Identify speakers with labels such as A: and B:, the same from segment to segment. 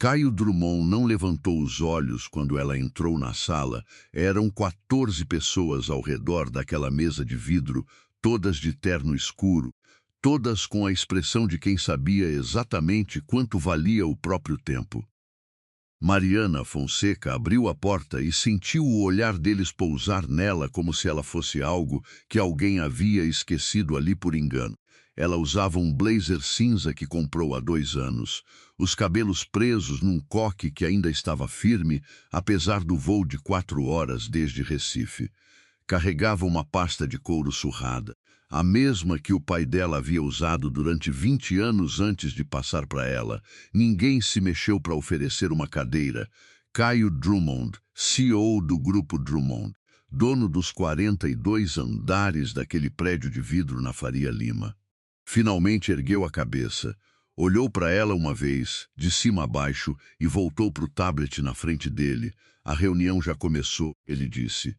A: Caio Drummond não levantou os olhos quando ela entrou na sala. Eram 14 pessoas ao redor daquela mesa de vidro, todas de terno escuro, todas com a expressão de quem sabia exatamente quanto valia o próprio tempo. Mariana Fonseca abriu a porta e sentiu o olhar deles pousar nela como se ela fosse algo que alguém havia esquecido ali por engano. Ela usava um blazer cinza que comprou há 2 anos, os cabelos presos num coque que ainda estava firme, apesar do voo de 4 horas desde Recife. Carregava uma pasta de couro surrada, a mesma que o pai dela havia usado durante 20 anos antes de passar para ela. Ninguém se mexeu para oferecer uma cadeira. Caio Drummond, CEO do Grupo Drummond, dono dos 42 andares daquele prédio de vidro na Faria Lima. Finalmente ergueu a cabeça, olhou para ela uma vez, de cima a baixo, e voltou para o tablet na frente dele. A reunião já começou, ele disse.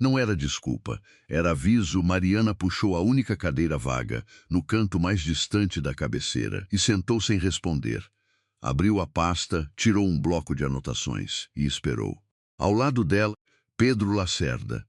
A: Não era desculpa, era aviso. Mariana puxou a única cadeira vaga, no canto mais distante da cabeceira, e sentou sem responder. Abriu a pasta, tirou um bloco de anotações e esperou. Ao lado dela, Pedro Lacerda,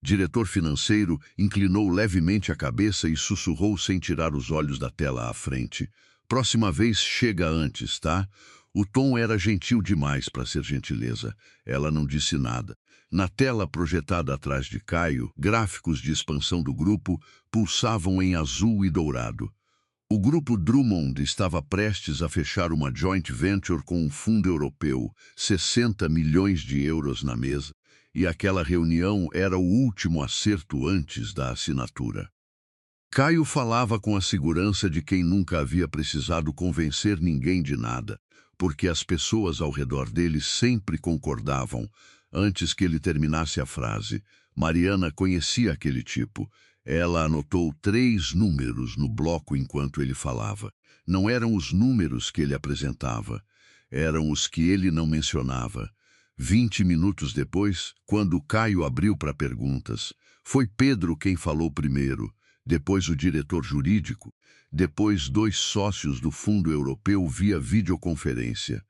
A: diretor financeiro, inclinou levemente a cabeça e sussurrou sem tirar os olhos da tela à frente. Próxima vez chega antes, tá? O tom era gentil demais para ser gentileza. Ela não disse nada. Na tela projetada atrás de Caio, gráficos de expansão do grupo pulsavam em azul e dourado. O grupo Drummond estava prestes a fechar uma joint venture com um fundo europeu, 60 milhões de euros na mesa, e aquela reunião era o último acerto antes da assinatura. Caio falava com a segurança de quem nunca havia precisado convencer ninguém de nada, porque as pessoas ao redor dele sempre concordavam. Antes que ele terminasse a frase, Mariana conhecia aquele tipo. Ela anotou 3 números no bloco enquanto ele falava. Não eram os números que ele apresentava, eram os que ele não mencionava. 20 minutos depois, quando Caio abriu para perguntas, foi Pedro quem falou primeiro, depois o diretor jurídico, depois 2 sócios do fundo europeu via videoconferência.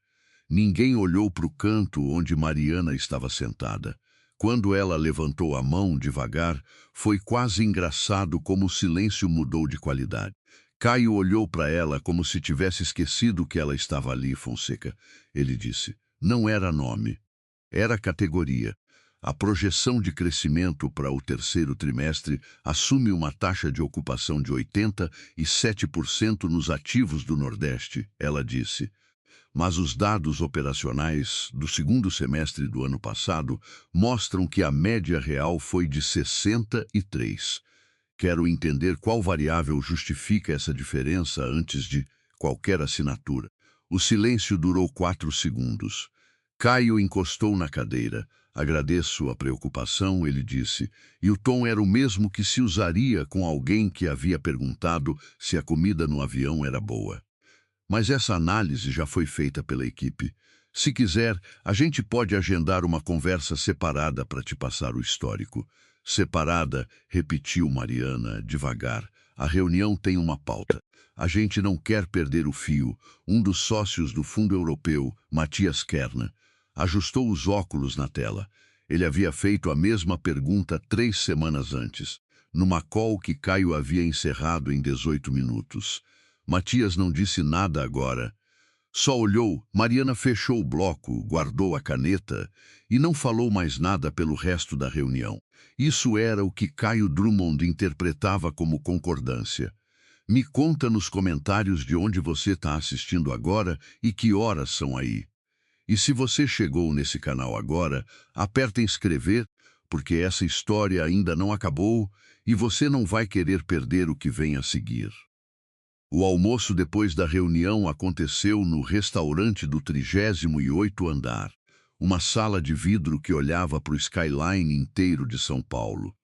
A: Ninguém olhou para o canto onde Mariana estava sentada. Quando ela levantou a mão devagar, foi quase engraçado como o silêncio mudou de qualidade. Caio olhou para ela como se tivesse esquecido que ela estava ali. Fonseca, ele disse. Não era nome. Era categoria. A projeção de crescimento para o 3º trimestre assume uma taxa de ocupação de 87% nos ativos do Nordeste, ela disse. Mas os dados operacionais do 2º semestre do ano passado mostram que a média real foi de 63. Quero entender qual variável justifica essa diferença antes de qualquer assinatura. O silêncio durou 4 segundos. Caio encostou na cadeira. Agradeço a preocupação, ele disse, e o tom era o mesmo que se usaria com alguém que havia perguntado se a comida no avião era boa. Mas essa análise já foi feita pela equipe. Se quiser, a gente pode agendar uma conversa separada para te passar o histórico. Separada, repetiu Mariana, devagar. A reunião tem uma pauta. A gente não quer perder o fio. Um dos sócios do fundo europeu, Matias Kerner, ajustou os óculos na tela. Ele havia feito a mesma pergunta 3 semanas antes, numa call que Caio havia encerrado em 18 minutos. Matias não disse nada agora. Só olhou. Mariana fechou o bloco, guardou a caneta e não falou mais nada pelo resto da reunião. Isso era o que Caio Drummond interpretava como concordância. Me conta nos comentários de onde você está assistindo agora e que horas são aí. E se você chegou nesse canal agora, aperta em inscrever, porque essa história ainda não acabou e você não vai querer perder o que vem a seguir. O almoço depois da reunião aconteceu no restaurante do 38º andar, uma sala de vidro que olhava para o skyline inteiro de São Paulo.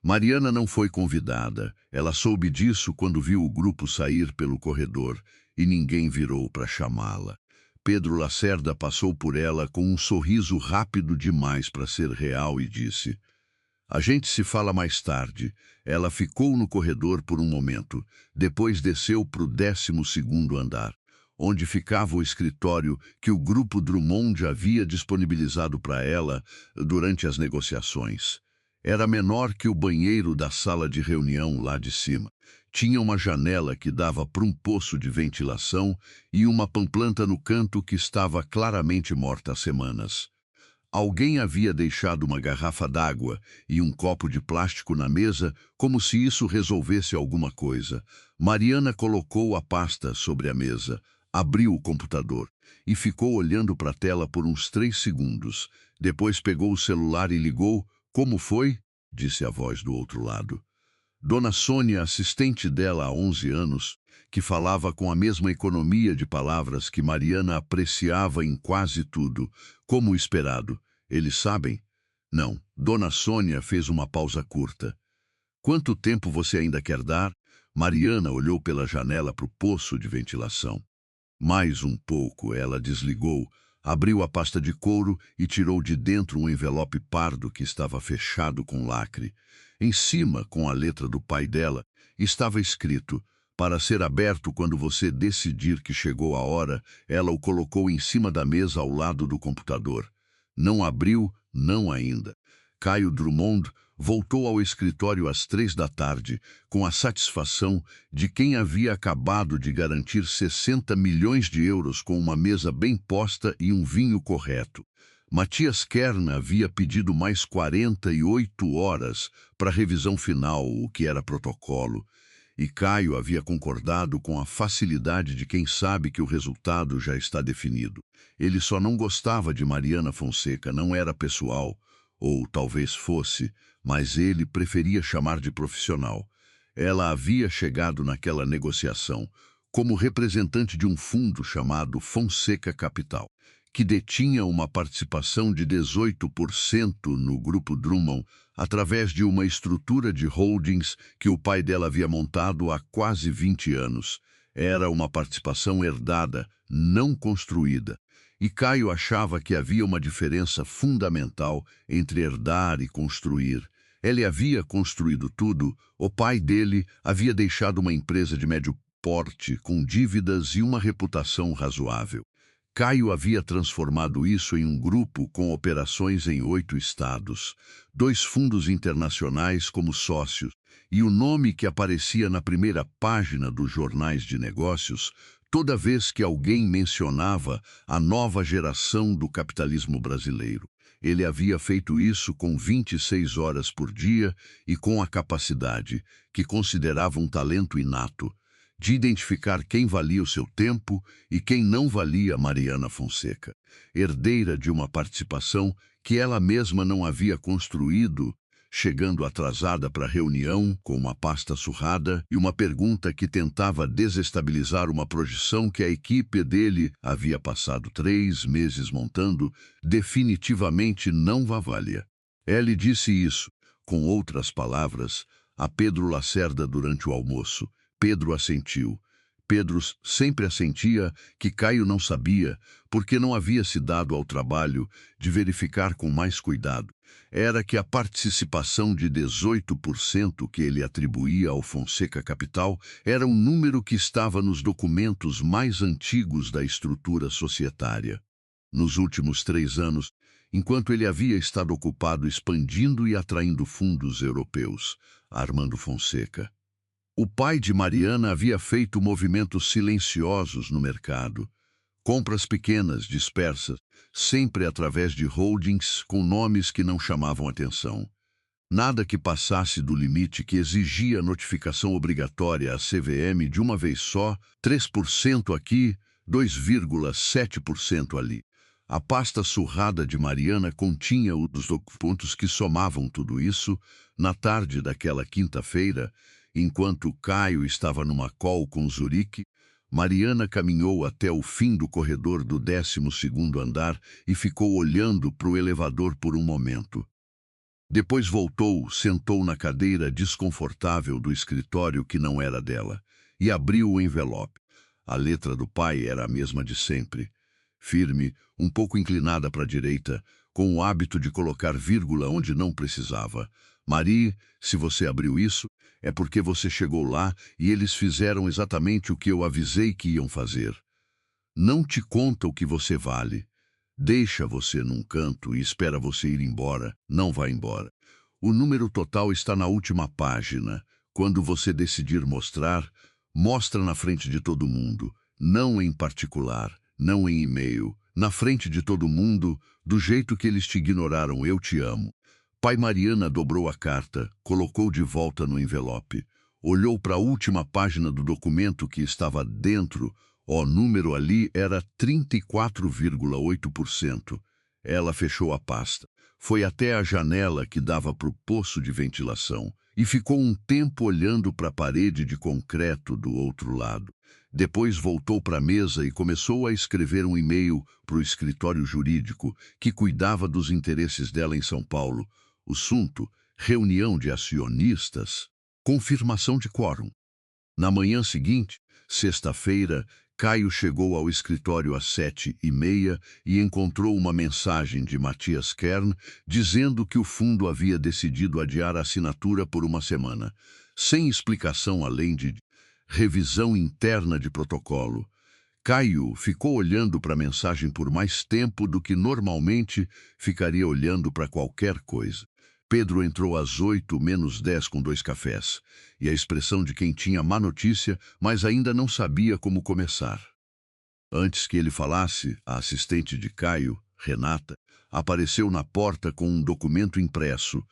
A: Mariana não foi convidada. Ela soube disso quando viu o grupo sair pelo corredor e ninguém virou para chamá-la. Pedro Lacerda passou por ela com um sorriso rápido demais para ser real e disse: a gente se fala mais tarde. Ela ficou no corredor por um momento, depois desceu para o 12º andar. onde ficava o escritório que o grupo Drummond havia disponibilizado para ela durante as negociações. Era menor que o banheiro da sala de reunião lá de cima. Tinha uma janela que dava para um poço de ventilação e uma planta no canto que estava claramente morta há semanas. Alguém havia deixado uma garrafa d'água e um copo de plástico na mesa, como se isso resolvesse alguma coisa. Mariana colocou a pasta sobre a mesa, abriu o computador e ficou olhando para a tela por uns 3 segundos. Depois pegou o celular e ligou. Como foi? Disse a voz do outro lado. Dona Sônia, assistente dela há 11 anos, que falava com a mesma economia de palavras que Mariana apreciava em quase tudo, como esperado. Eles sabem? Não. Dona Sônia fez uma pausa curta. Quanto tempo você ainda quer dar? Mariana olhou pela janela para o poço de ventilação. Mais um pouco, ela desligou, abriu a pasta de couro e tirou de dentro um envelope pardo que estava fechado com lacre. Em cima, com a letra do pai dela, estava escrito: para ser aberto quando você decidir que chegou a hora. Ela o colocou em cima da mesa ao lado do computador. Não abriu, não ainda. Caio Drummond voltou ao escritório às 3 da tarde, com a satisfação de quem havia acabado de garantir 60 milhões de euros com uma mesa bem posta e um vinho correto. Matias Kern havia pedido mais 48 horas para a revisão final, o que era protocolo, e Caio havia concordado com a facilidade de quem sabe que o resultado já está definido. Ele só não gostava de Mariana Fonseca, não era pessoal, ou talvez fosse, mas ele preferia chamar de profissional. Ela havia chegado naquela negociação como representante de um fundo chamado Fonseca Capital, que detinha uma participação de 18% no grupo Drummond, através de uma estrutura de holdings que o pai dela havia montado há quase 20 anos. Era uma participação herdada, não construída. E Caio achava que havia uma diferença fundamental entre herdar e construir. Ele havia construído tudo, o pai dele havia deixado uma empresa de médio porte, com dívidas e uma reputação razoável. Caio havia transformado isso em um grupo com operações em 8 estados, 2 fundos internacionais como sócios, e o nome que aparecia na primeira página dos jornais de negócios toda vez que alguém mencionava a nova geração do capitalismo brasileiro. Ele havia feito isso com 26 horas por dia e com a capacidade, que considerava um talento inato, de identificar quem valia o seu tempo e quem não valia. Mariana Fonseca, herdeira de uma participação que ela mesma não havia construído, chegando atrasada para a reunião com uma pasta surrada e uma pergunta que tentava desestabilizar uma projeção que a equipe dele havia passado 3 meses montando, definitivamente não valia. Ele disse isso, com outras palavras, a Pedro Lacerda durante o almoço. Pedro assentiu. Pedro sempre assentia que Caio não sabia, porque não havia se dado ao trabalho de verificar com mais cuidado. Era que a participação de 18% que ele atribuía ao Fonseca Capital era um número que estava nos documentos mais antigos da estrutura societária. Nos últimos 3 anos, enquanto ele havia estado ocupado expandindo e atraindo fundos europeus, Armando Fonseca, o pai de Mariana havia feito movimentos silenciosos no mercado, compras pequenas, dispersas, sempre através de holdings com nomes que não chamavam atenção. Nada que passasse do limite que exigia notificação obrigatória à CVM de uma vez só, 3% aqui, 2,7% ali. A pasta surrada de Mariana continha os documentos que somavam tudo isso. Na tarde daquela quinta-feira, enquanto Caio estava numa call com Zurique, Mariana caminhou até o fim do corredor do 12º andar e ficou olhando para o elevador por um momento. Depois voltou, sentou na cadeira desconfortável do escritório que não era dela e abriu o envelope. A letra do pai era a mesma de sempre, firme, um pouco inclinada para a direita, com o hábito de colocar vírgula onde não precisava. Marie, se você abriu isso, é porque você chegou lá e eles fizeram exatamente o que eu avisei que iam fazer. Não te conta o que você vale. Deixa você num canto e espera você ir embora. Não vá embora. O número total está na última página. Quando você decidir mostrar, mostra na frente de todo mundo. Não em particular, não em e-mail. Na frente de todo mundo, do jeito que eles te ignoraram. Eu te amo. Pai Mariana dobrou a carta, colocou de volta no envelope. Olhou para a última página do documento que estava dentro. O número ali era 34,8%. Ela fechou a pasta. Foi até a janela que dava para o poço de ventilação e ficou um tempo olhando para a parede de concreto do outro lado. Depois voltou para a mesa e começou a escrever um e-mail para o escritório jurídico que cuidava dos interesses dela em São Paulo. O assunto: reunião de acionistas, confirmação de quórum. Na manhã seguinte, sexta-feira, Caio chegou ao escritório às 7h30 e encontrou uma mensagem de Matias Kern dizendo que o fundo havia decidido adiar a assinatura por uma semana, sem explicação além de revisão interna de protocolo. Caio ficou olhando para a mensagem por mais tempo do que normalmente ficaria olhando para qualquer coisa. Pedro entrou às 8h menos 10 com 2 cafés, e a expressão de quem tinha má notícia, mas ainda não sabia como começar. Antes que ele falasse, a assistente de Caio, Renata, apareceu na porta com um documento impresso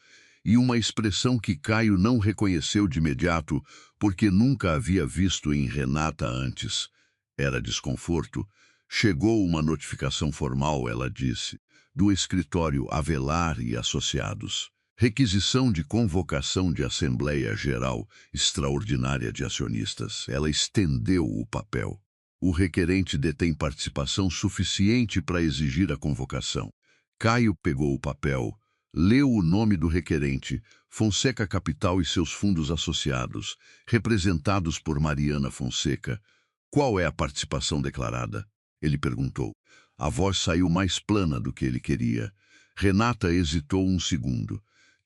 A: e uma expressão que Caio não reconheceu de imediato porque nunca havia visto em Renata antes. Era desconforto. Chegou uma notificação formal, ela disse, do escritório Avelar e Associados. Requisição de convocação de Assembleia Geral Extraordinária de Acionistas. Ela estendeu o papel. O requerente detém participação suficiente para exigir a convocação. Caio pegou o papel, leu o nome do requerente, Fonseca Capital e seus fundos associados, representados por Mariana Fonseca. Qual é a participação declarada? Ele perguntou. A voz saiu mais plana do que ele queria. Renata hesitou um segundo.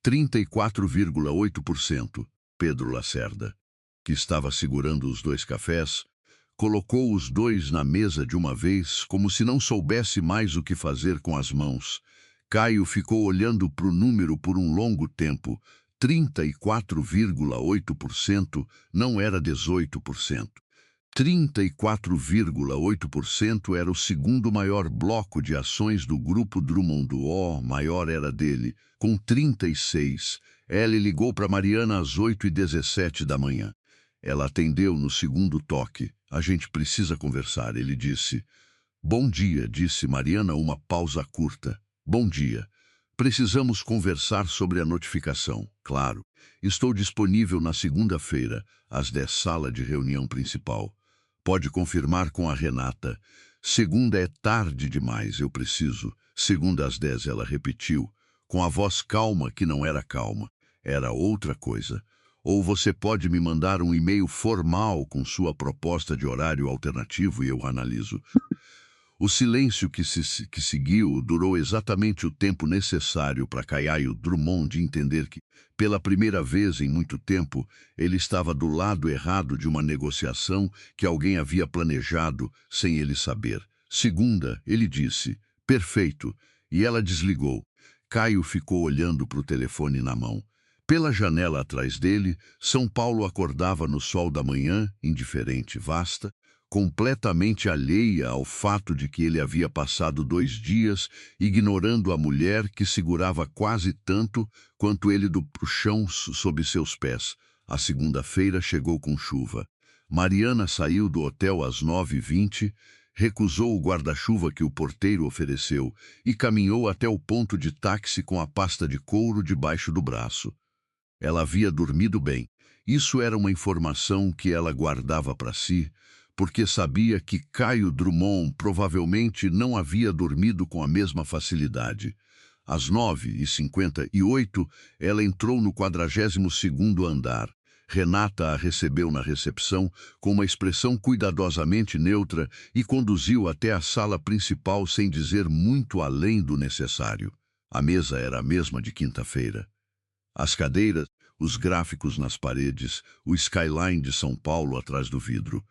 A: 34,8%. Pedro Lacerda, que estava segurando os 2 cafés, colocou os 2 na mesa de uma vez, como se não soubesse mais o que fazer com as mãos. Caio ficou olhando para o número por um longo tempo. 34,8% não era 18%. 34,8% era o segundo maior bloco de ações do grupo Drummond. O maior era dele, com 36. Ele ligou para Mariana às 8h17 da manhã. Ela atendeu no segundo toque. A gente precisa conversar, ele disse. Bom dia, disse Mariana, uma pausa curta. Bom dia. Precisamos conversar sobre a notificação. Claro. Estou disponível na segunda-feira, às 10, sala de reunião principal. Pode confirmar com a Renata. Segunda é tarde demais, eu preciso. Segunda às 10, ela repetiu, com a voz calma que não era calma. Era outra coisa. Ou você pode me mandar um e-mail formal com sua proposta de horário alternativo e eu analiso. O silêncio que seguiu durou exatamente o tempo necessário para Caio Drummond entender que, pela primeira vez em muito tempo, ele estava do lado errado de uma negociação que alguém havia planejado sem ele saber. Segunda, ele disse, perfeito, e ela desligou. Caio ficou olhando para o telefone na mão. Pela janela atrás dele, São Paulo acordava no sol da manhã, indiferente, vasta, completamente alheia ao fato de que ele havia passado 2 dias ignorando a mulher que segurava quase tanto quanto ele do chão sob seus pés. A segunda-feira chegou com chuva. Mariana saiu do hotel às 9h20, recusou o guarda-chuva que o porteiro ofereceu e caminhou até o ponto de táxi com a pasta de couro debaixo do braço. Ela havia dormido bem. Isso era uma informação que ela guardava para si, porque sabia que Caio Drummond provavelmente não havia dormido com a mesma facilidade. Às 9h58, ela entrou no 42º andar. Renata a recebeu na recepção com uma expressão cuidadosamente neutra e conduziu até a sala principal sem dizer muito além do necessário. A mesa era a mesma de quinta-feira. As cadeiras, os gráficos nas paredes, o skyline de São Paulo atrás do vidro.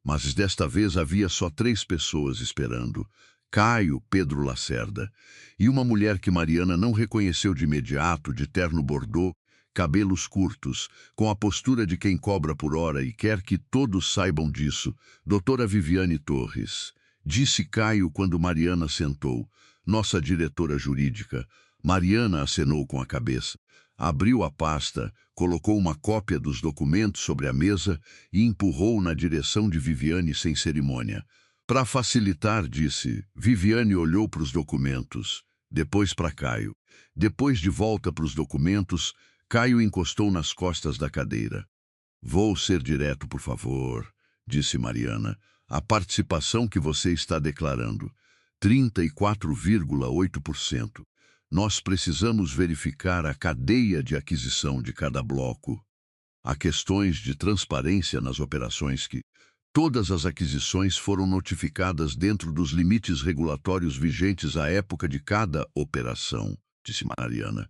A: Mas desta vez havia só 3 pessoas esperando: Caio, Pedro Lacerda e uma mulher que Mariana não reconheceu de imediato, de terno bordô, cabelos curtos, com a postura de quem cobra por hora e quer que todos saibam disso. Doutora Viviane Torres, disse Caio quando Mariana sentou. Nossa diretora jurídica. Mariana acenou com a cabeça. Abriu a pasta, colocou uma cópia dos documentos sobre a mesa e empurrou na direção de Viviane sem cerimônia. Para facilitar, disse. Viviane olhou para os documentos, depois para Caio. Depois de volta para os documentos, Caio encostou nas costas da cadeira. Vou ser direto, por favor, disse Mariana. A participação que você está declarando, 34,8%. Nós precisamos verificar a cadeia de aquisição de cada bloco. Há questões de transparência nas operações que todas as aquisições foram notificadas dentro dos limites regulatórios vigentes à época de cada operação, disse Mariana.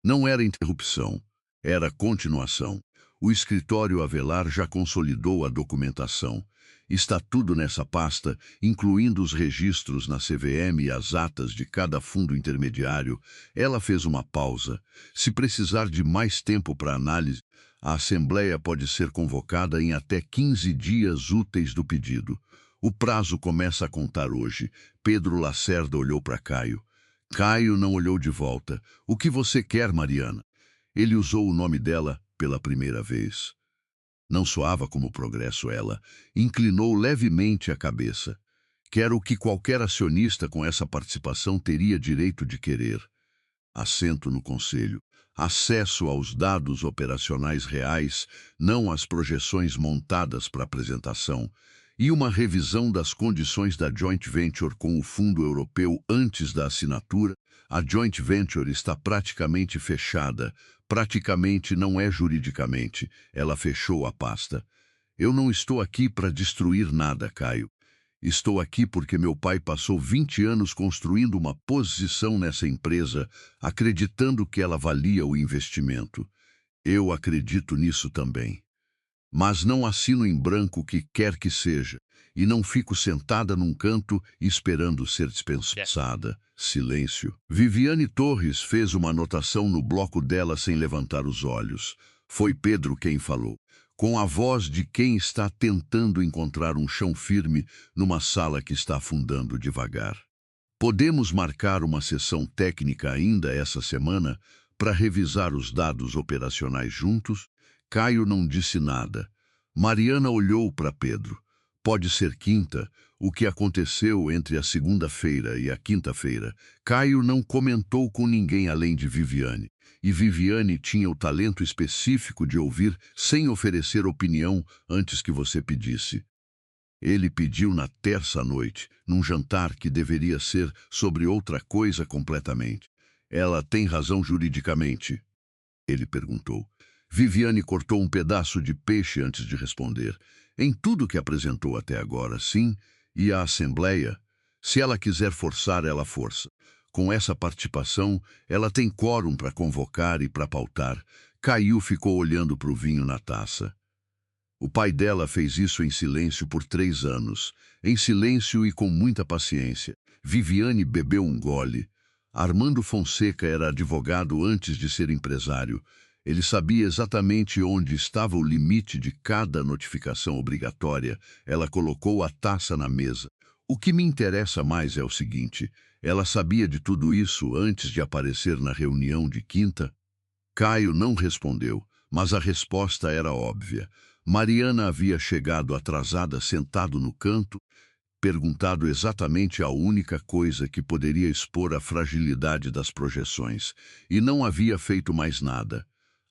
A: Não era interrupção, era continuação. O escritório Avelar já consolidou a documentação. Está tudo nessa pasta, incluindo os registros na CVM e as atas de cada fundo intermediário. Ela fez uma pausa. Se precisar de mais tempo para análise, a Assembleia pode ser convocada em até 15 dias úteis do pedido. O prazo começa a contar hoje. Pedro Lacerda olhou para Caio. Caio não olhou de volta. O que você quer, Mariana? Ele usou o nome dela pela primeira vez. Não soava como progresso. Ela inclinou levemente a cabeça. Quero o que qualquer acionista com essa participação teria direito de querer. Assento no conselho. Acesso aos dados operacionais reais, não às projeções montadas para apresentação, e uma revisão das condições da joint venture com o Fundo Europeu antes da assinatura. A joint venture está praticamente fechada. Praticamente não é juridicamente. Ela fechou a pasta. Eu não estou aqui para destruir nada, Caio. Estou aqui porque meu pai passou 20 anos construindo uma posição nessa empresa, acreditando que ela valia o investimento. Eu acredito nisso também. Mas não assino em branco o que quer que seja, e não fico sentada num canto esperando ser dispensada. Silêncio. Viviane Torres fez uma anotação no bloco dela sem levantar os olhos. Foi Pedro quem falou, com a voz de quem está tentando encontrar um chão firme numa sala que está afundando devagar. Podemos marcar uma sessão técnica ainda essa semana para revisar os dados operacionais juntos? Caio não disse nada. Mariana olhou para Pedro. Pode ser quinta, o que aconteceu entre a segunda-feira e a quinta-feira. Caio não comentou com ninguém além de Viviane. E Viviane tinha o talento específico de ouvir sem oferecer opinião antes que você pedisse. Ele pediu na terça-noite, num jantar que deveria ser sobre outra coisa completamente. Ela tem razão juridicamente? Ele perguntou. Viviane cortou um pedaço de peixe antes de responder. Em tudo que apresentou até agora, sim, e a Assembleia, se ela quiser forçar, ela força. Com essa participação, ela tem quórum para convocar e para pautar. Caio ficou olhando para o vinho na taça. O pai dela fez isso em silêncio por 3 anos, em silêncio e com muita paciência. Viviane bebeu um gole. Armando Fonseca era advogado antes de ser empresário. Ele sabia exatamente onde estava o limite de cada notificação obrigatória. Ela colocou a taça na mesa. O que me interessa mais é o seguinte: ela sabia de tudo isso antes de aparecer na reunião de quinta? Caio não respondeu, mas a resposta era óbvia. Mariana havia chegado atrasada, sentado no canto, perguntado exatamente a única coisa que poderia expor a fragilidade das projeções, e não havia feito mais nada.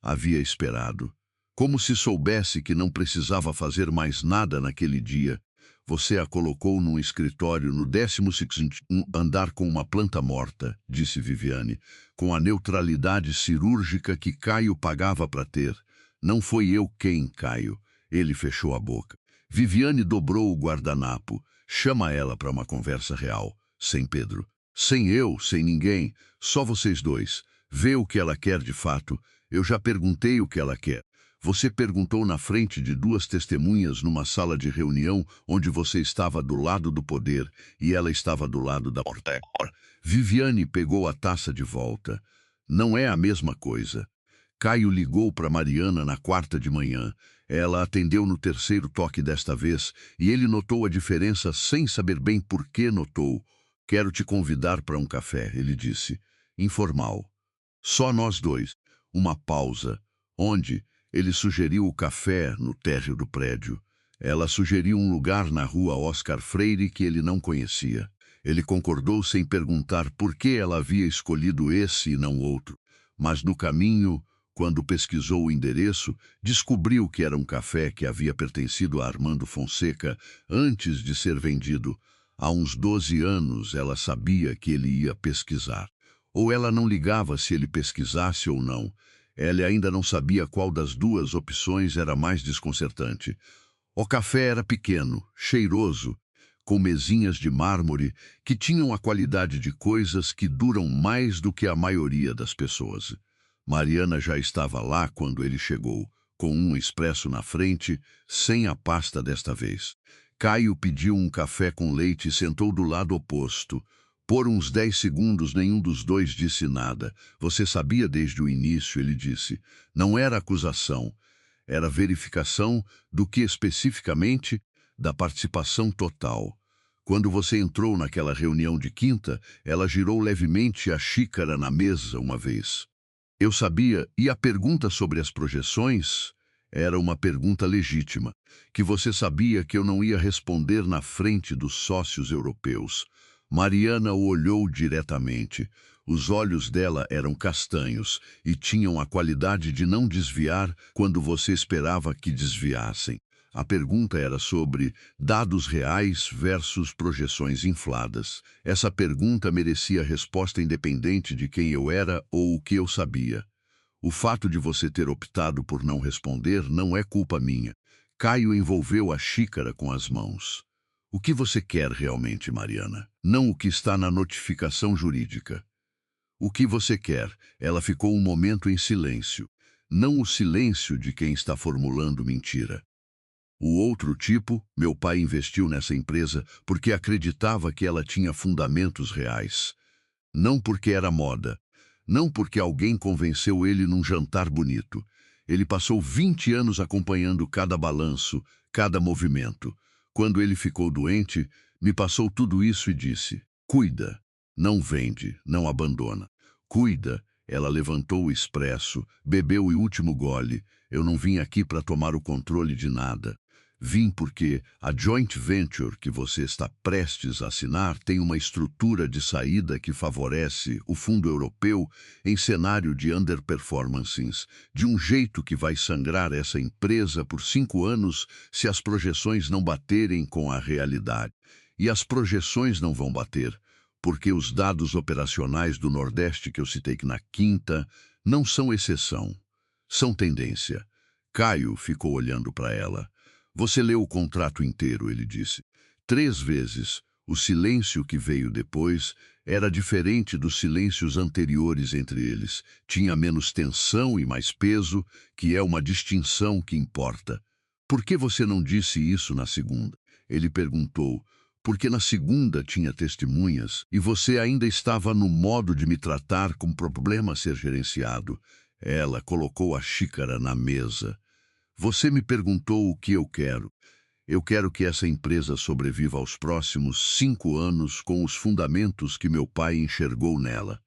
A: Havia esperado, como se soubesse que não precisava fazer mais nada naquele dia. Você a colocou num escritório no 16º andar com uma planta morta, disse Viviane, com a neutralidade cirúrgica que Caio pagava para ter. Não foi eu quem, Caio. Ele fechou a boca. Viviane dobrou o guardanapo. Chama ela para uma conversa real. Sem Pedro. Sem eu, sem ninguém. Só vocês dois. Vê o que ela quer de fato. Eu já perguntei o que ela quer. Você perguntou na frente de duas testemunhas numa sala de reunião onde você estava do lado do poder e ela estava do lado da morte. Viviane pegou a taça de volta. Não é a mesma coisa. Caio ligou para Mariana na quarta de manhã. Ela atendeu no terceiro toque desta vez e ele notou a diferença sem saber bem por que notou. Quero te convidar para um café, ele disse. Informal. Só nós dois. Uma pausa. Onde? Ele sugeriu o café no térreo do prédio. Ela sugeriu um lugar na rua Oscar Freire que ele não conhecia. Ele concordou sem perguntar por que ela havia escolhido esse e não outro. Mas no caminho, quando pesquisou o endereço, descobriu que era um café que havia pertencido a Armando Fonseca antes de ser vendido. Há uns 12 anos ela sabia que ele ia pesquisar. Ou ela não ligava se ele pesquisasse ou não. Ela ainda não sabia qual das duas opções era mais desconcertante. O café era pequeno, cheiroso, com mesinhas de mármore que tinham a qualidade de coisas que duram mais do que a maioria das pessoas. Mariana já estava lá quando ele chegou, com um expresso na frente, sem a pasta desta vez. Caio pediu um café com leite e sentou do lado oposto. Por uns 10 segundos, nenhum dos dois disse nada. Você sabia desde o início, ele disse. Não era acusação, era verificação do que especificamente? Da participação total. Quando você entrou naquela reunião de quinta, ela girou levemente a xícara na mesa uma vez. Eu sabia, e a pergunta sobre as projeções era uma pergunta legítima, que você sabia que eu não ia responder na frente dos sócios europeus. Mariana o olhou diretamente. Os olhos dela eram castanhos e tinham a qualidade de não desviar quando você esperava que desviassem. A pergunta era sobre dados reais versus projeções infladas. Essa pergunta merecia resposta independente de quem eu era ou o que eu sabia. O fato de você ter optado por não responder não é culpa minha. Caio envolveu a xícara com as mãos. O que você quer realmente, Mariana? Não o que está na notificação jurídica. O que você quer? Ela ficou um momento em silêncio. Não o silêncio de quem está formulando mentira. O outro tipo, meu pai investiu nessa empresa porque acreditava que ela tinha fundamentos reais. Não porque era moda. Não porque alguém convenceu ele num jantar bonito. Ele passou 20 anos acompanhando cada balanço, cada movimento. Quando ele ficou doente, me passou tudo isso e disse, cuida, não vende, não abandona. Cuida, ela levantou o expresso, bebeu o último gole. Eu não vim aqui para tomar o controle de nada. Vim porque a joint venture que você está prestes a assinar tem uma estrutura de saída que favorece o fundo europeu em cenário de underperformances, de um jeito que vai sangrar essa empresa por 5 anos se as projeções não baterem com a realidade. E as projeções não vão bater, porque os dados operacionais do Nordeste que eu citei na quinta não são exceção, são tendência. Caio ficou olhando para ela. Você leu o contrato inteiro, ele disse. 3 vezes. O silêncio que veio depois era diferente dos silêncios anteriores entre eles. Tinha menos tensão e mais peso, que é uma distinção que importa. Por que você não disse isso na segunda? Ele perguntou. Porque na segunda tinha testemunhas e você ainda estava no modo de me tratar com problema a ser gerenciado. Ela colocou a xícara na mesa. Você me perguntou o que eu quero. Eu quero que essa empresa sobreviva aos próximos 5 anos com os fundamentos que meu pai enxergou nela.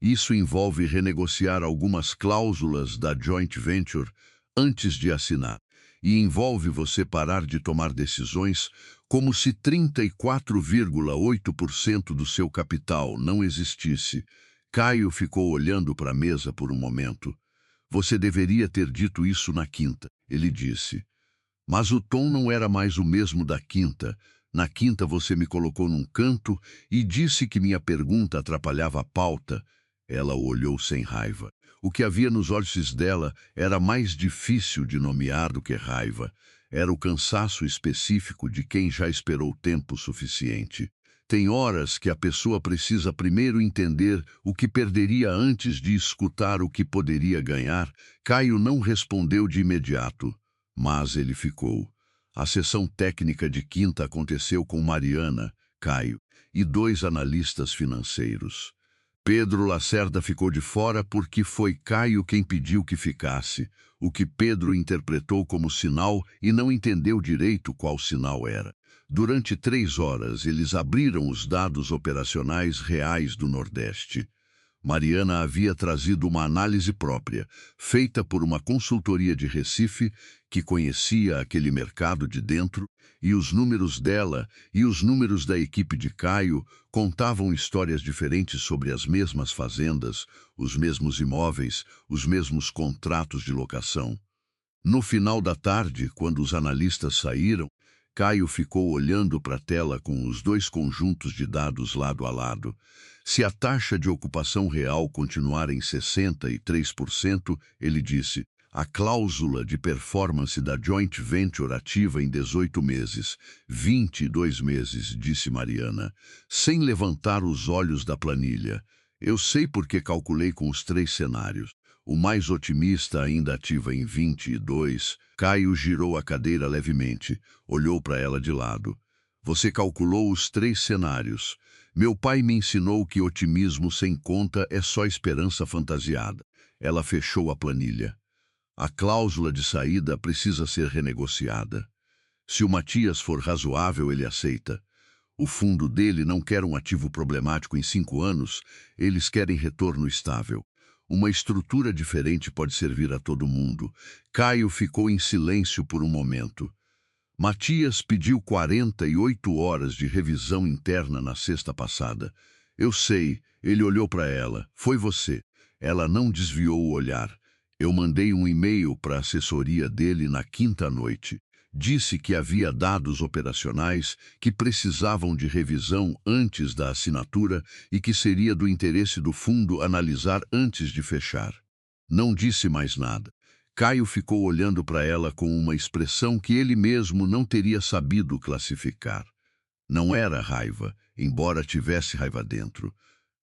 A: Isso envolve renegociar algumas cláusulas da joint venture antes de assinar. E envolve você parar de tomar decisões como se 34,8% do seu capital não existisse. Caio ficou olhando para a mesa por um momento. Você deveria ter dito isso na quinta, ele disse. Mas o tom não era mais o mesmo da quinta. Na quinta você me colocou num canto e disse que minha pergunta atrapalhava a pauta. Ela o olhou sem raiva. O que havia nos olhos dela era mais difícil de nomear do que raiva. Era o cansaço específico de quem já esperou tempo suficiente. Tem horas que a pessoa precisa primeiro entender o que perderia antes de escutar o que poderia ganhar. Caio não respondeu de imediato, mas ele ficou. A sessão técnica de quinta aconteceu com Mariana, Caio e 2 analistas financeiros. Pedro Lacerda ficou de fora porque foi Caio quem pediu que ficasse, o que Pedro interpretou como sinal e não entendeu direito qual sinal era. Durante 3 horas, eles abriram os dados operacionais reais do Nordeste. Mariana havia trazido uma análise própria, feita por uma consultoria de Recife, que conhecia aquele mercado de dentro, e os números dela e os números da equipe de Caio contavam histórias diferentes sobre as mesmas fazendas, os mesmos imóveis, os mesmos contratos de locação. No final da tarde, quando os analistas saíram, Caio ficou olhando para a tela com os 2 conjuntos de dados lado a lado. Se a taxa de ocupação real continuar em 63%, ele disse, a cláusula de performance da joint venture ativa em 18 meses. 22 meses, disse Mariana, sem levantar os olhos da planilha. Eu sei porque calculei com os 3 cenários. O mais otimista ainda ativa em 22. Caio girou a cadeira levemente, olhou para ela de lado. Você calculou os 3 cenários. Meu pai me ensinou que otimismo sem conta é só esperança fantasiada. Ela fechou a planilha. A cláusula de saída precisa ser renegociada. Se o Matias for razoável, ele aceita. O fundo dele não quer um ativo problemático em 5 anos, eles querem retorno estável. Uma estrutura diferente pode servir a todo mundo. Caio ficou em silêncio por um momento. Matias pediu 48 horas de revisão interna na sexta passada. Eu sei, ele olhou para ela. Foi você. Ela não desviou o olhar. Eu mandei um e-mail para a assessoria dele na quinta noite. Disse que havia dados operacionais que precisavam de revisão antes da assinatura e que seria do interesse do fundo analisar antes de fechar. Não disse mais nada. Caio ficou olhando para ela com uma expressão que ele mesmo não teria sabido classificar. Não era raiva, embora tivesse raiva dentro.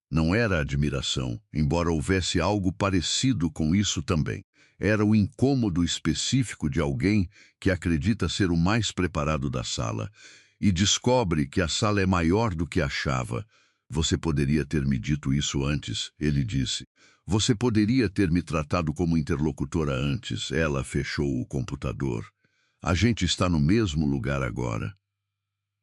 A: Não era admiração, embora houvesse algo parecido com isso também. Era o incômodo específico de alguém que acredita ser o mais preparado da sala e descobre que a sala é maior do que achava. Você poderia ter me dito isso antes, ele disse. Você poderia ter me tratado como interlocutora antes. Ela fechou o computador. A gente está no mesmo lugar agora.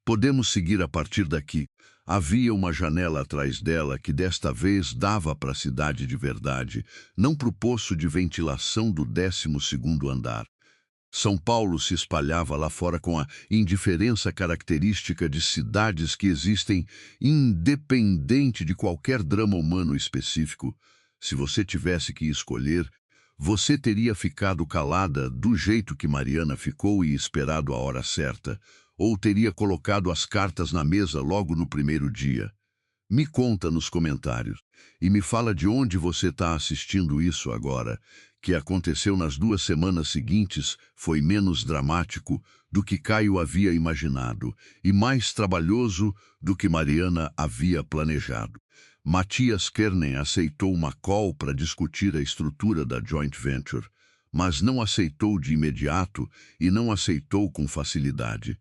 A: Podemos seguir a partir daqui. Havia uma janela atrás dela que desta vez dava para a cidade de verdade, não para o poço de ventilação do 12º andar. São Paulo se espalhava lá fora com a indiferença característica de cidades que existem independente de qualquer drama humano específico. Se você tivesse que escolher, você teria ficado calada do jeito que Mariana ficou e esperado a hora certa, ou teria colocado as cartas na mesa logo no primeiro dia. Me conta nos comentários e me fala de onde você está assistindo isso agora, que aconteceu nas 2 semanas seguintes, foi menos dramático do que Caio havia imaginado e mais trabalhoso do que Mariana havia planejado. Matias Kernen aceitou uma call para discutir a estrutura da joint venture, mas não aceitou de imediato e não aceitou com facilidade.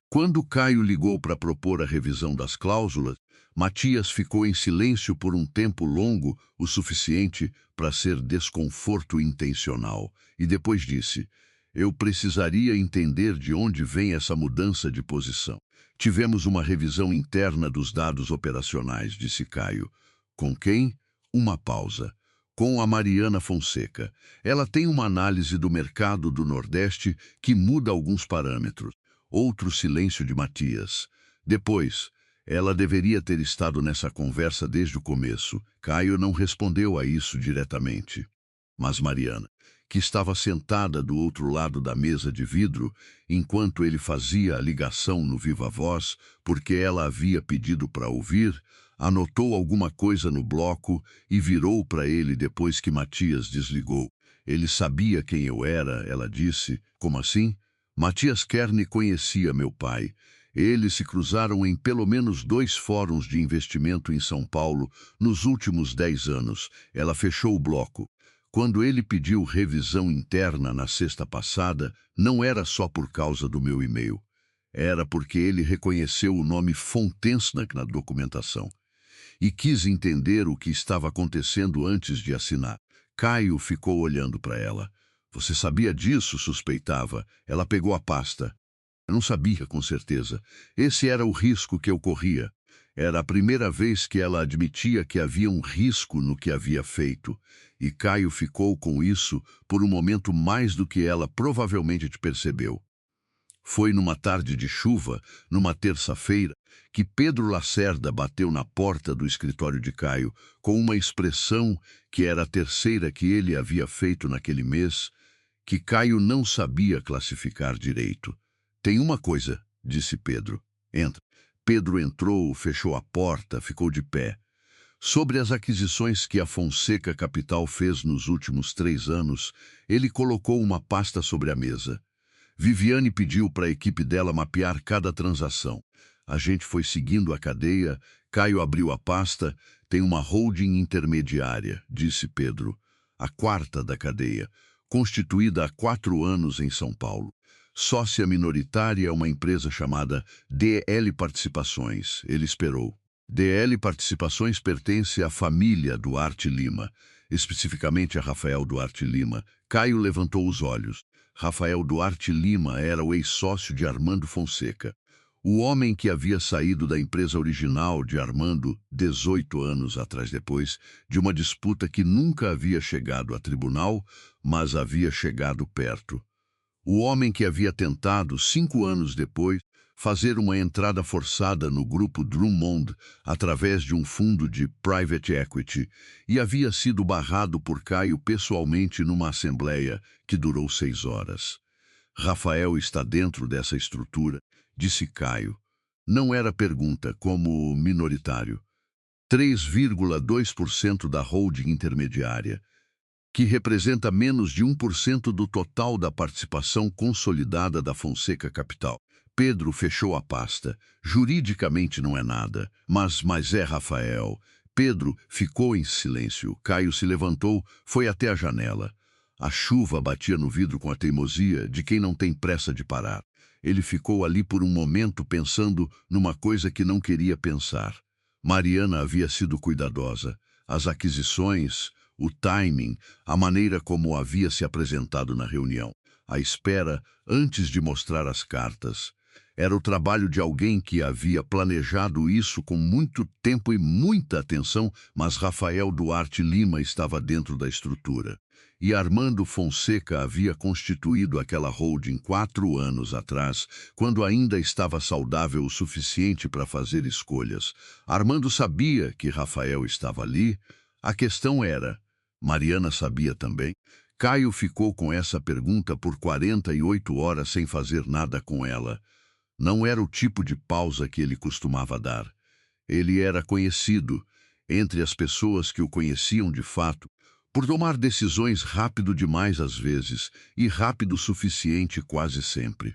A: Quando Caio ligou para propor a revisão das cláusulas, Matias ficou em silêncio por um tempo longo, o suficiente para ser desconforto intencional, e depois disse, eu precisaria entender de onde vem essa mudança de posição. Tivemos uma revisão interna dos dados operacionais, disse Caio. Com quem? Uma pausa. Com a Mariana Fonseca. Ela tem uma análise do mercado do Nordeste que muda alguns parâmetros. Outro silêncio de Matias. Depois, ela deveria ter estado nessa conversa desde o começo. Caio não respondeu a isso diretamente. Mas Mariana, que estava sentada do outro lado da mesa de vidro, enquanto ele fazia a ligação no viva-voz, porque ela havia pedido para ouvir, anotou alguma coisa no bloco e virou para ele depois que Matias desligou. Ele sabia quem eu era, ela disse. Como assim? Matias Kernen conhecia meu pai. Eles se cruzaram em pelo menos 2 fóruns de investimento em São Paulo nos últimos 10 anos. Ela fechou o bloco. Quando ele pediu revisão interna na sexta passada, não era só por causa do meu e-mail. Era porque ele reconheceu o nome Fontensnack na documentação e quis entender o que estava acontecendo antes de assinar. Caio ficou olhando para ela. Você sabia disso? Suspeitava. Ela pegou a pasta. Eu não sabia, com certeza. Esse era o risco que eu corria. Era a primeira vez que ela admitia que havia um risco no que havia feito. E Caio ficou com isso por um momento mais do que ela provavelmente te percebeu. Foi numa tarde de chuva, numa terça-feira, que Pedro Lacerda bateu na porta do escritório de Caio com uma expressão que era a terceira que ele havia feito naquele mês, que Caio não sabia classificar direito. Tem uma coisa, disse Pedro. Entra. Pedro entrou, fechou a porta, ficou de pé. Sobre as aquisições que a Fonseca Capital fez nos últimos 3 anos, ele colocou uma pasta sobre a mesa. Viviane pediu para a equipe dela mapear cada transação. A gente foi seguindo a cadeia. Caio abriu a pasta. Tem uma holding intermediária, disse Pedro. A 4ª da cadeia, constituída há 4 anos em São Paulo. Sócia minoritária é uma empresa chamada DL Participações. Ele esperou. DL Participações pertence à família Duarte Lima, especificamente a Rafael Duarte Lima. Caio levantou os olhos. Rafael Duarte Lima era o ex-sócio de Armando Fonseca. O homem que havia saído da empresa original de Armando 18 anos atrás depois de uma disputa que nunca havia chegado a tribunal, mas havia chegado perto. O homem que havia tentado, 5 anos depois, fazer uma entrada forçada no grupo Drummond através de um fundo de private equity e havia sido barrado por Caio pessoalmente numa assembleia que durou 6 horas. Rafael está dentro dessa estrutura, disse Caio. Não era pergunta, como minoritário. 3,2% da holding intermediária, que representa menos de 1% do total da participação consolidada da Fonseca Capital. Pedro fechou a pasta. Juridicamente não é nada, mas é Rafael. Pedro ficou em silêncio. Caio se levantou, foi até a janela. A chuva batia no vidro com a teimosia de quem não tem pressa de parar. Ele ficou ali por um momento pensando numa coisa que não queria pensar. Mariana havia sido cuidadosa. As aquisições, o timing, a maneira como havia se apresentado na reunião, a espera antes de mostrar as cartas. Era o trabalho de alguém que havia planejado isso com muito tempo e muita atenção, mas Rafael Duarte Lima estava dentro da estrutura. E Armando Fonseca havia constituído aquela holding 4 anos atrás, quando ainda estava saudável o suficiente para fazer escolhas. Armando sabia que Rafael estava ali. A questão era, Mariana sabia também? Caio ficou com essa pergunta por 48 horas sem fazer nada com ela. Não era o tipo de pausa que ele costumava dar. Ele era conhecido, entre as pessoas que o conheciam de fato, por tomar decisões rápido demais às vezes e rápido o suficiente quase sempre.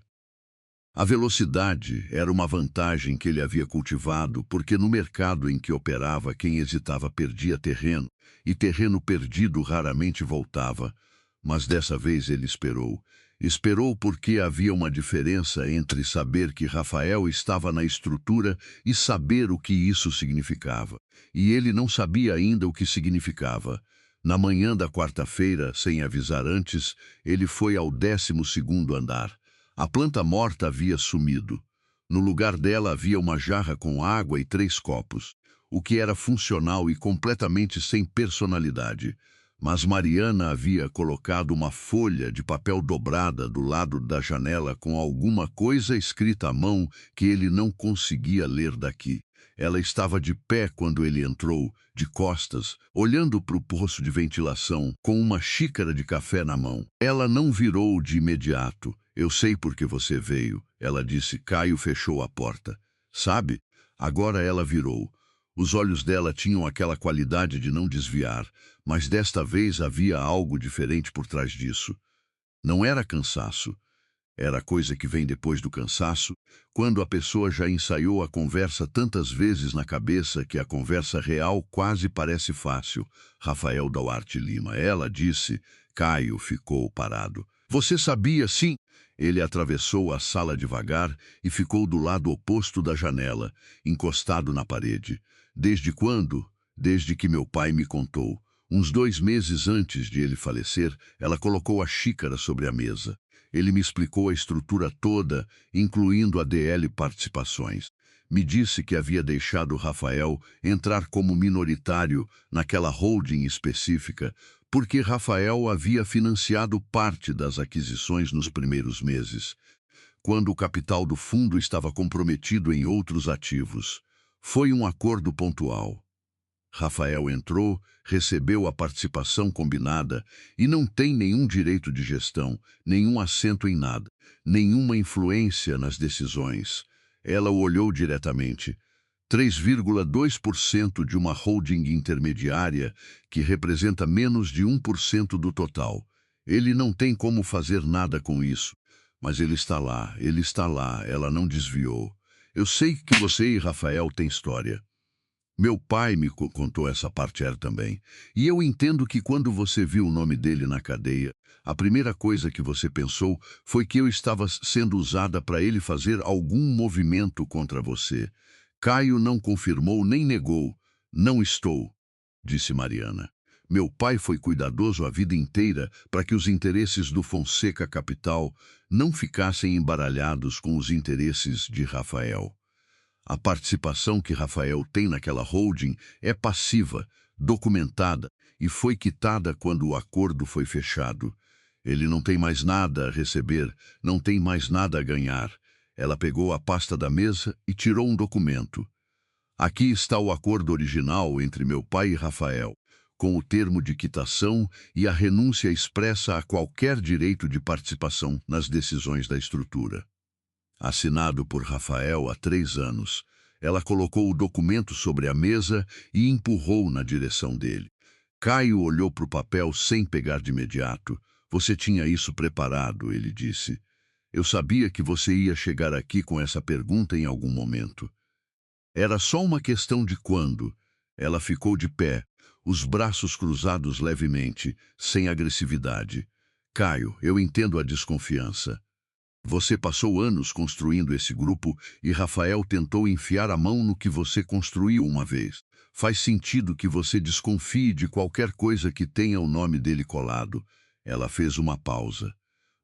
A: A velocidade era uma vantagem que ele havia cultivado porque no mercado em que operava quem hesitava perdia terreno e terreno perdido raramente voltava. Mas dessa vez ele esperou. Esperou porque havia uma diferença entre saber que Rafael estava na estrutura e saber o que isso significava. E ele não sabia ainda o que significava. Na manhã da 4ª, sem avisar antes, ele foi ao 12º andar. A planta morta havia sumido. No lugar dela havia uma jarra com água e 3 copos, o que era funcional e completamente sem personalidade. Mas Mariana havia colocado uma folha de papel dobrada do lado da janela com alguma coisa escrita à mão que ele não conseguia ler daqui. Ela estava de pé quando ele entrou, de costas, olhando para o poço de ventilação, com uma xícara de café na mão. Ela não virou de imediato. Eu sei por que você veio, ela disse. Caio fechou a porta. Sabe? Agora ela virou. Os olhos dela tinham aquela qualidade de não desviar, mas desta vez havia algo diferente por trás disso. Não era cansaço. Era a coisa que vem depois do cansaço, quando a pessoa já ensaiou a conversa tantas vezes na cabeça que a conversa real quase parece fácil. Rafael Duarte Lima. Ela disse. Caio ficou parado. Você sabia, sim? Ele atravessou a sala devagar e ficou do lado oposto da janela, encostado na parede. Desde quando? Desde que meu pai me contou. Uns 2 meses antes de ele falecer, ela colocou a xícara sobre a mesa. Ele me explicou a estrutura toda, incluindo a DL Participações. Me disse que havia deixado Rafael entrar como minoritário naquela holding específica, porque Rafael havia financiado parte das aquisições nos primeiros meses, quando o capital do fundo estava comprometido em outros ativos. Foi um acordo pontual. Rafael entrou, recebeu a participação combinada e não tem nenhum direito de gestão, nenhum assento em nada, nenhuma influência nas decisões. Ela o olhou diretamente. 3,2% de uma holding intermediária que representa menos de 1% do total. Ele não tem como fazer nada com isso. Mas ele está lá, ela não desviou. Eu sei que você e Rafael têm história. Meu pai me contou essa parte também. E eu entendo que quando você viu o nome dele na cadeia, a primeira coisa que você pensou foi que eu estava sendo usada para ele fazer algum movimento contra você. Caio não confirmou nem negou. Não estou, disse Mariana. Meu pai foi cuidadoso a vida inteira para que os interesses do Fonseca Capital não ficassem embaralhados com os interesses de Rafael. A participação que Rafael tem naquela holding é passiva, documentada e foi quitada quando o acordo foi fechado. Ele não tem mais nada a receber, não tem mais nada a ganhar. Ela pegou a pasta da mesa e tirou um documento. Aqui está o acordo original entre meu pai e Rafael, com o termo de quitação e a renúncia expressa a qualquer direito de participação nas decisões da estrutura. Assinado por Rafael há 3 anos. Ela colocou o documento sobre a mesa e empurrou na direção dele. Caio olhou para o papel sem pegar de imediato. Você tinha isso preparado, ele disse. Eu sabia que você ia chegar aqui com essa pergunta em algum momento. Era só uma questão de quando. Ela ficou de pé, os braços cruzados levemente, sem agressividade. Caio, eu entendo a desconfiança. Você passou anos construindo esse grupo e Rafael tentou enfiar a mão no que você construiu uma vez. Faz sentido que você desconfie de qualquer coisa que tenha o nome dele colado. Ela fez uma pausa.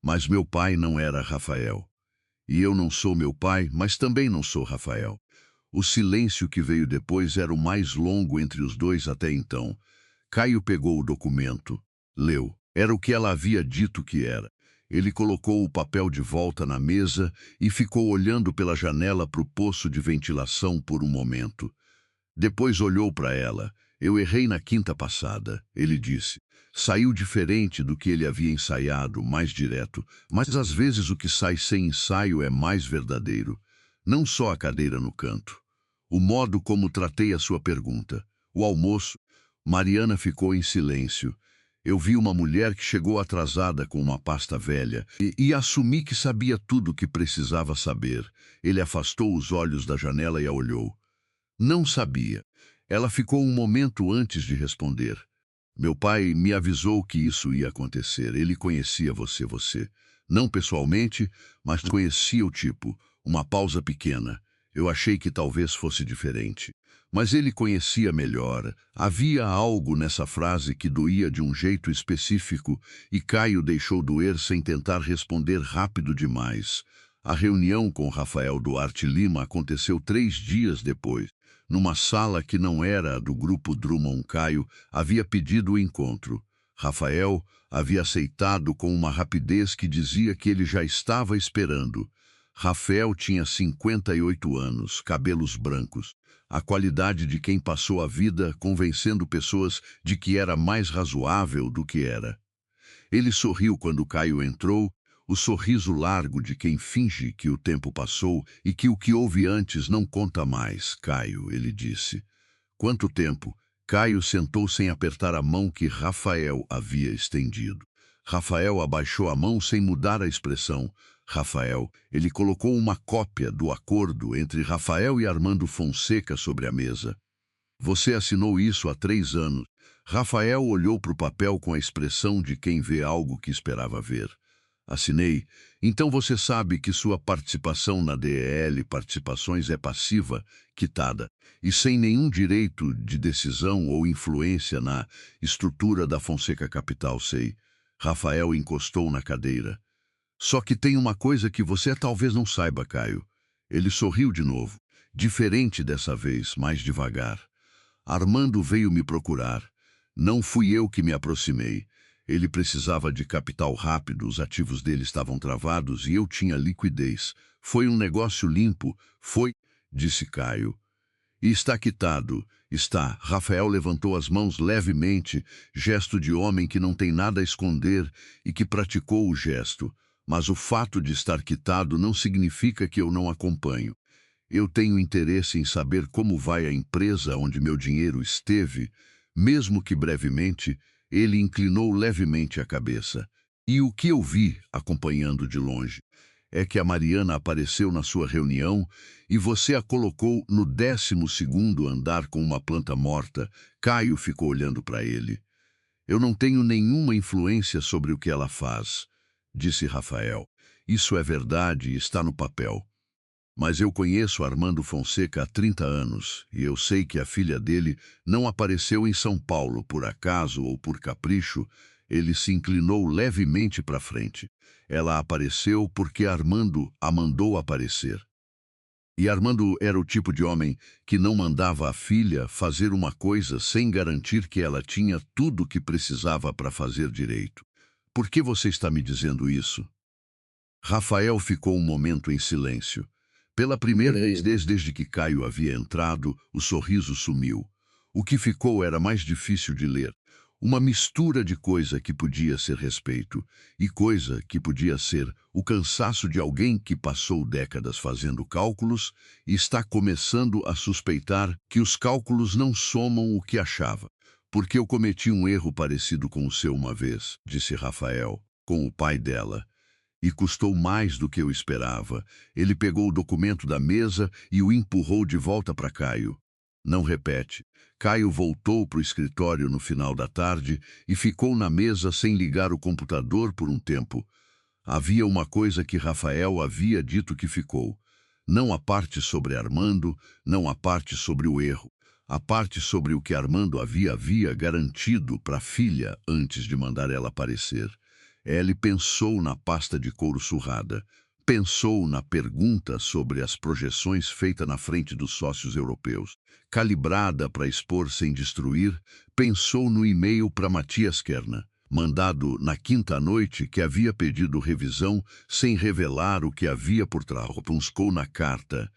A: Mas meu pai não era Rafael. E eu não sou meu pai, mas também não sou Rafael. O silêncio que veio depois era o mais longo entre os dois até então. Caio pegou o documento, leu. Era o que ela havia dito que era. Ele colocou o papel de volta na mesa e ficou olhando pela janela para o poço de ventilação por um momento. Depois olhou para ela. Eu errei na quinta passada, ele disse. Saiu diferente do que ele havia ensaiado, mais direto, mas às vezes o que sai sem ensaio é mais verdadeiro. Não só a cadeira no canto. O modo como tratei a sua pergunta. O almoço. Mariana ficou em silêncio. Eu vi uma mulher que chegou atrasada com uma pasta velha e assumi que sabia tudo o que precisava saber. Ele afastou os olhos da janela e a olhou. Não sabia. Ela ficou um momento antes de responder. Meu pai me avisou que isso ia acontecer. Ele conhecia você. Não pessoalmente, mas conhecia o tipo. Uma pausa pequena. Eu achei que talvez fosse diferente. Mas ele conhecia melhor. Havia algo nessa frase que doía de um jeito específico e Caio deixou doer sem tentar responder rápido demais. A reunião com Rafael Duarte Lima aconteceu 3 dias depois. Numa sala que não era a do grupo Drummond. Caio havia pedido o encontro. Rafael havia aceitado com uma rapidez que dizia que ele já estava esperando. Rafael tinha 58 anos, cabelos brancos, a qualidade de quem passou a vida convencendo pessoas de que era mais razoável do que era. Ele sorriu quando Caio entrou, o sorriso largo de quem finge que o tempo passou e que o que houve antes não conta mais. Caio, ele disse. Quanto tempo? Caio sentou sem apertar a mão que Rafael havia estendido. Rafael abaixou a mão sem mudar a expressão. Rafael, ele colocou uma cópia do acordo entre Rafael e Armando Fonseca sobre a mesa. Você assinou isso há 3 anos. Rafael olhou para o papel com a expressão de quem vê algo que esperava ver. Assinei. Então você sabe que sua participação na DEL Participações é passiva, quitada, e sem nenhum direito de decisão ou influência na estrutura da Fonseca Capital, sei. Rafael encostou na cadeira. Só que tem uma coisa que você talvez não saiba, Caio. Ele sorriu de novo, diferente dessa vez, mais devagar. Armando veio me procurar. Não fui eu que me aproximei. Ele precisava de capital rápido, os ativos dele estavam travados e eu tinha liquidez. Foi um negócio limpo, foi, disse Caio. E está quitado. Está. Rafael levantou as mãos levemente, gesto de homem que não tem nada a esconder e que praticou o gesto. Mas o fato de estar quitado não significa que eu não acompanho. Eu tenho interesse em saber como vai a empresa onde meu dinheiro esteve, mesmo que brevemente. Ele inclinou levemente a cabeça. E o que eu vi, acompanhando de longe, é que a Mariana apareceu na sua reunião e você a colocou no 12º andar com uma planta morta. Caio ficou olhando para ele. Eu não tenho nenhuma influência sobre o que ela faz, disse Rafael. Isso é verdade e está no papel. Mas eu conheço Armando Fonseca há 30 anos e eu sei que a filha dele não apareceu em São Paulo por acaso ou por capricho. Ele se inclinou levemente para frente. Ela apareceu porque Armando a mandou aparecer. E Armando era o tipo de homem que não mandava a filha fazer uma coisa sem garantir que ela tinha tudo o que precisava para fazer direito. Por que você está me dizendo isso? Rafael ficou um momento em silêncio. Pela primeira vez desde que Caio havia entrado, o sorriso sumiu. O que ficou era mais difícil de ler. Uma mistura de coisa que podia ser respeito e coisa que podia ser o cansaço de alguém que passou décadas fazendo cálculos e está começando a suspeitar que os cálculos não somam o que achava. Porque eu cometi um erro parecido com o seu uma vez, disse Rafael, com o pai dela. E custou mais do que eu esperava. Ele pegou o documento da mesa e o empurrou de volta para Caio. Não repete. Caio voltou para o escritório no final da tarde e ficou na mesa sem ligar o computador por um tempo. Havia uma coisa que Rafael havia dito que ficou. Não a parte sobre Armando, não a parte sobre o erro. A parte sobre o que Armando havia garantido para a filha antes de mandar ela aparecer. Ele pensou na pasta de couro surrada, pensou na pergunta sobre as projeções feita na frente dos sócios europeus, calibrada para expor sem destruir, pensou no e-mail para Matias Kerna, mandado na quinta noite que havia pedido revisão sem revelar o que havia por trás. Buscou na carta.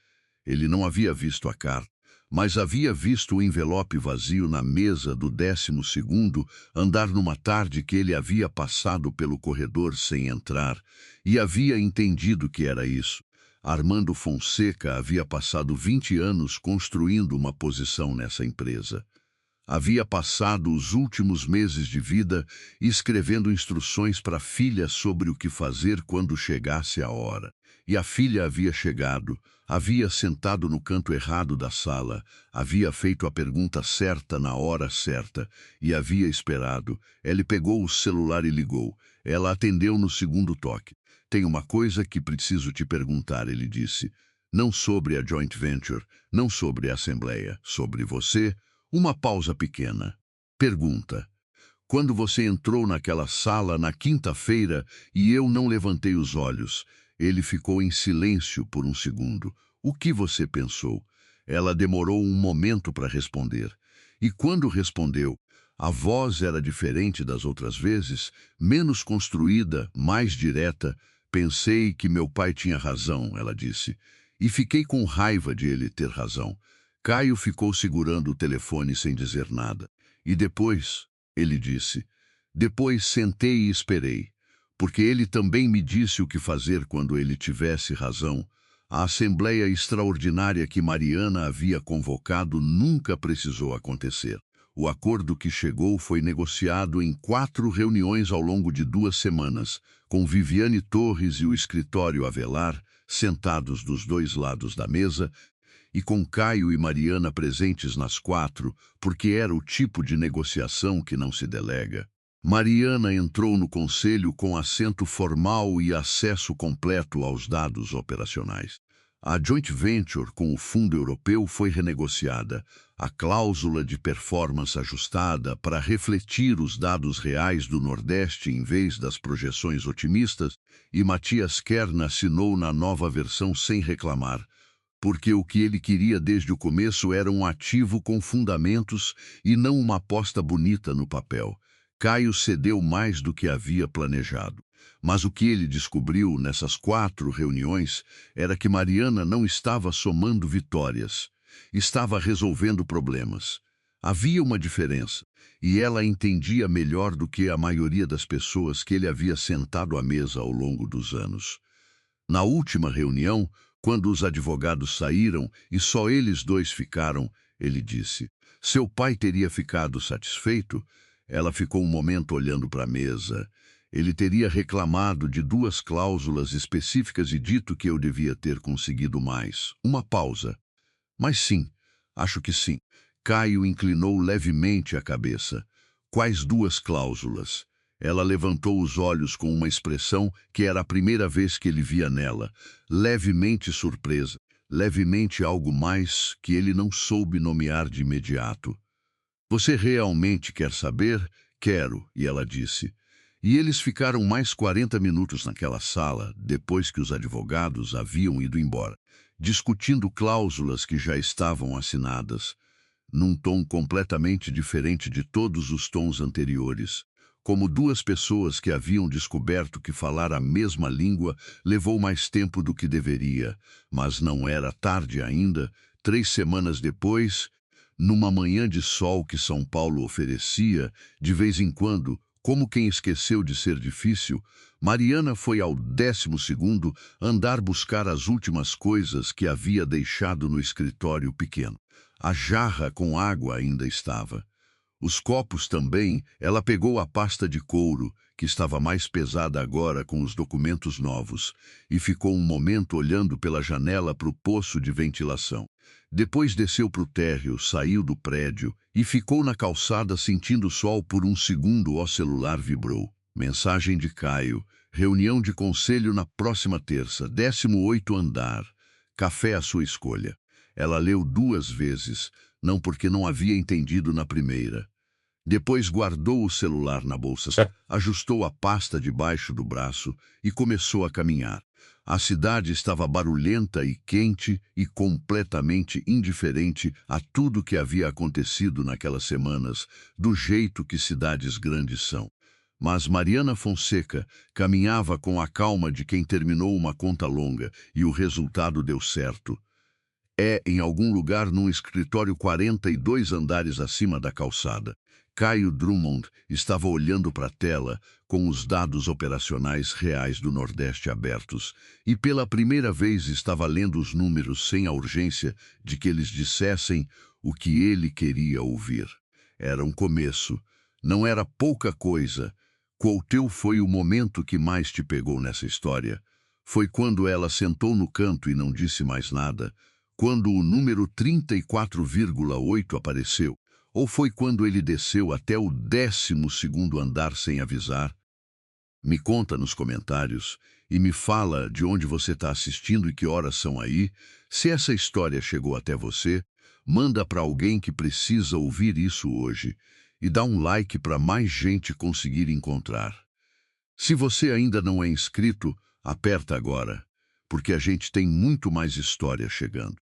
A: Ele não havia visto a carta, mas havia visto o envelope vazio na mesa do 12º andar numa tarde que ele havia passado pelo corredor sem entrar e havia entendido que era isso. Armando Fonseca havia passado 20 anos construindo uma posição nessa empresa. Havia passado os últimos meses de vida escrevendo instruções para a filha sobre o que fazer quando chegasse a hora. E a filha havia chegado, havia sentado no canto errado da sala, havia feito a pergunta certa na hora certa e havia esperado. Ele pegou o celular e ligou. Ela atendeu no segundo toque. Tem uma coisa que preciso te perguntar, ele disse. Não sobre a joint venture, não sobre a assembleia, sobre você. Uma pausa pequena. Pergunta. Quando você entrou naquela sala na quinta-feira e eu não levantei os olhos, ele ficou em silêncio por um segundo. O que você pensou? Ela demorou um momento para responder. E quando respondeu, a voz era diferente das outras vezes, menos construída, mais direta. Pensei que meu pai tinha razão, ela disse. E fiquei com raiva de ele ter razão. Caio ficou segurando o telefone sem dizer nada. E depois, ele disse, depois sentei e esperei, porque ele também me disse o que fazer quando ele tivesse razão. A assembleia extraordinária que Mariana havia convocado nunca precisou acontecer. O acordo que chegou foi negociado em 4 reuniões ao longo de 2 semanas, com Viviane Torres e o escritório Avelar sentados dos 2 lados da mesa e com Caio e Mariana presentes nas 4, porque era o tipo de negociação que não se delega. Mariana entrou no conselho com assento formal e acesso completo aos dados operacionais. A joint venture com o Fundo Europeu foi renegociada, a cláusula de performance ajustada para refletir os dados reais do Nordeste em vez das projeções otimistas, e Matias Kern assinou na nova versão sem reclamar, porque o que ele queria desde o começo era um ativo com fundamentos e não uma aposta bonita no papel. Caio cedeu mais do que havia planejado. Mas o que ele descobriu nessas 4 reuniões era que Mariana não estava somando vitórias, estava resolvendo problemas. Havia uma diferença, e ela entendia melhor do que a maioria das pessoas que ele havia sentado à mesa ao longo dos anos. Na última reunião, quando os advogados saíram e só eles 2 ficaram, ele disse: "Seu pai teria ficado satisfeito?" Ela ficou um momento olhando para a mesa. Ele teria reclamado de 2 cláusulas específicas e dito que eu devia ter conseguido mais. Uma pausa. Mas sim, acho que sim. Caio inclinou levemente a cabeça. Quais 2 cláusulas? Ela levantou os olhos com uma expressão que era a primeira vez que ele via nela, levemente surpresa, levemente algo mais que ele não soube nomear de imediato. "Você realmente quer saber?" "Quero", e ela disse. E eles ficaram mais 40 minutos naquela sala, depois que os advogados haviam ido embora, discutindo cláusulas que já estavam assinadas, num tom completamente diferente de todos os tons anteriores. Como 2 pessoas que haviam descoberto que falar a mesma língua levou mais tempo do que deveria, mas não era tarde ainda. 3 semanas depois, numa manhã de sol que São Paulo oferecia, de vez em quando, como quem esqueceu de ser difícil, Mariana foi ao 12º andar buscar as últimas coisas que havia deixado no escritório pequeno. A jarra com água ainda estava. Os copos também. Ela pegou a pasta de couro, que estava mais pesada agora com os documentos novos, e ficou um momento olhando pela janela para o poço de ventilação. Depois desceu para o térreo, saiu do prédio e ficou na calçada sentindo o sol por um segundo. O celular vibrou. Mensagem de Caio. Reunião de conselho na próxima terça, 18º andar. Café à sua escolha. Ela leu 2 vezes, não porque não havia entendido na primeira. Depois guardou o celular na bolsa, ajustou a pasta debaixo do braço e começou a caminhar. A cidade estava barulhenta e quente e completamente indiferente a tudo que havia acontecido naquelas semanas, do jeito que cidades grandes são. Mas Mariana Fonseca caminhava com a calma de quem terminou uma conta longa e o resultado deu certo. Em algum lugar num escritório 42 andares acima da calçada. Caio Drummond estava olhando para a tela com os dados operacionais reais do Nordeste abertos e pela primeira vez estava lendo os números sem a urgência de que eles dissessem o que ele queria ouvir. Era um começo. Não era pouca coisa. Qual teu foi o momento que mais te pegou nessa história? Foi quando ela sentou no canto e não disse mais nada? Quando o número 34,8 apareceu? Ou foi quando ele desceu até o 12º andar sem avisar? Me conta nos comentários e me fala de onde você está assistindo e que horas são aí. Se essa história chegou até você, manda para alguém que precisa ouvir isso hoje e dá um like para mais gente conseguir encontrar. Se você ainda não é inscrito, aperta agora, porque a gente tem muito mais história chegando.